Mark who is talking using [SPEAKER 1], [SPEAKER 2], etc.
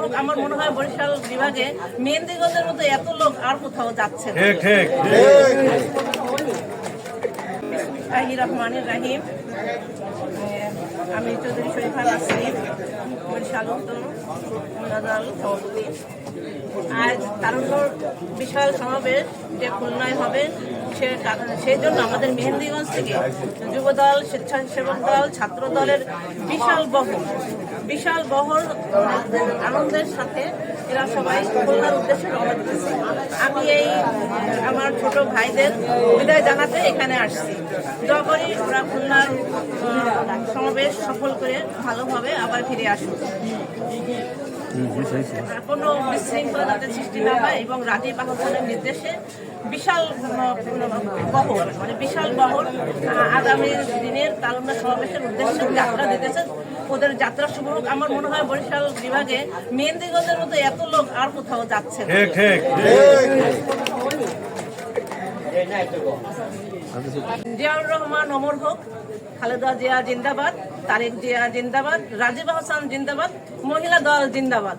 [SPEAKER 1] হোক। আমার মনে হয় বরিশাল বিভাগে মেহেন্দিগঞ্জের মতো এত লোক আর কোথাও যাচ্ছে না। রহমানির রাহিম, আমি চৌধুরী শরীফা নাসরিন, বরিশাল উত্তর মোনাজাল সভাপতি। আজ তারুণ্যর বিশাল সমাবেশ যে খুলনায় হবে, সেই জন্য আমাদের মেহেন্দিগঞ্জ থেকে যুবদল, স্বেচ্ছাসেবক দল, ছাত্র দলের বিশাল বহর আনন্দের সাথে এরা সবাই খুলনার উদ্দেশ্যে রওনা দিতেছে। আমি এই আমার ছোট ভাইদের বিদায় জানাতে এখানে আসছি। দোয়া করি ওরা খুলনার সমাবেশ সফল করে ভালোভাবে আবার ফিরে আসুক, কোনো বিশৃঙ্খলা যাতে সৃষ্টি না হয় এবং রাজীব আহসানের নির্দেশে বিশাল বহর আগামী দিনের তারুণ্য সমাবেশের উদ্দেশ্যে যাত্রা দিতেছে। ওদের যাত্রা শুভ হোক। আমার মনে হয় বরিশাল বিভাগে মেহেন্দিগঞ্জের মতো এত লোক আর কোথাও যাচ্ছে না। জিয়াউর রহমান অমর হোক, খালেদা জিয়া জিন্দাবাদ, তারেক জিয়া জিন্দাবাদ, রাজীব আহসান জিন্দাবাদ, মহিলা দল জিন্দাবাদ।